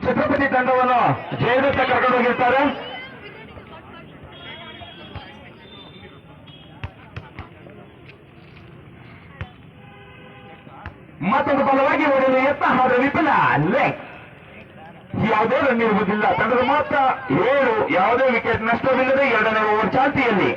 ಛತ್ರಪತಿ ತಂಡವನ್ನು ಜಯದತ್ತ ಕರ್ಕೊಂಡು ಹೋಗಿರ್ತಾರೆ. ಮತ್ತೊಂದು ಬಲವಾಗಿ ಓಡಲು ಯತ್ನ ಆದರೆ ವಿಫಲ. ಲೆಗ್ ಯಾವುದೇ ರನ್ ಇರುವುದಿಲ್ಲ. ತಂಡದ ಮಾತ್ರ 7, ಯಾವುದೇ ವಿಕೆಟ್ ನಷ್ಟವಿಲ್ಲದೆ 2ನೇ ಓವರ್ ಚಾಲ್ತಿಯಲ್ಲಿ.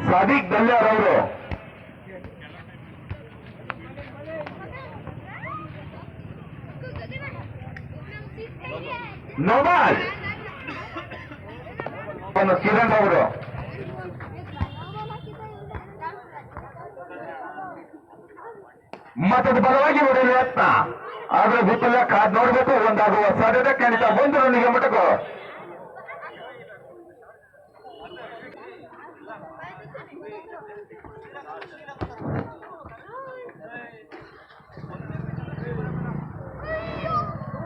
ಸಾದಿಕ್ ದಲ್ಯಾರ್ ಅವರು ನೋಬಾಲ್ ಕಿರಣ್ ಅವರು ಮತ್ತೊಂದು ಬಲವಾಗಿ ಹೊಡೆಯಲು ಯತ್ನ ಆದ್ರೆ ವಿಫಲ. ಕಾದ್ ನೋಡಬೇಕು. ಒಂದಾಗುವ ಸಾಧ್ಯತೆ ಖಂಡಿತ. 1 ರನ್ನಿಗೆ ಮೊಟಕು.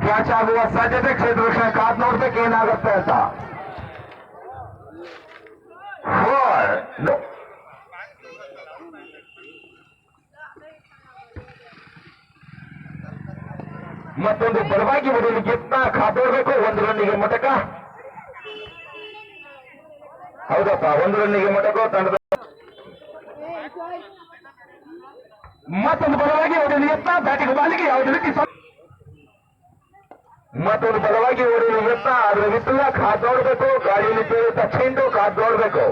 ಕ್ಯಾಚ್ ಆಗುವ ಸಾಧ್ಯತೆ. ಕ್ಷೇತ್ರ ರಕ್ಷಣೆ ಕಾದ್ ನೋಡ್ಬೇಕು ಏನಾಗುತ್ತೆ ಅಂತ. 4 ಮತ್ತೊಂದು ಬಲವಾಗಿ ಹೊಡೆಯಲು ಯತ್ನ. ಕಾದೋಡ್ಬೇಕು. 1 ರನ್ನಿಗೆ ಮೊಟಕ. ಹೌದಪ್ಪ, 1 ರನ್ನಿಗೆ ಮೊಟಕು ತಂಡದ. ಮತ್ತೊಂದು ಬಲವಾಗಿ ಹೊಡೆಯಲು ಯತ್ನ. ಬ್ಯಾಟಿಂಗ್ ಬಾಲಿಗೆ ಯಾವುದೇ ರೀತಿ ಮತ್ತೊಂದು ಬಲವಾಗಿ ಹೊಡೆಯಲು ಯತ್ನ ಆದ್ರೆ ವಿಫಲ. ಕಾದ್ ನೋಡ್ಬೇಕು. ಗಾಳಿಯಲ್ಲಿ ಬೀಳುತ್ತಾ ಚೆಂಡು. ಕಾದ್ ನೋಡ್ಬೇಕು.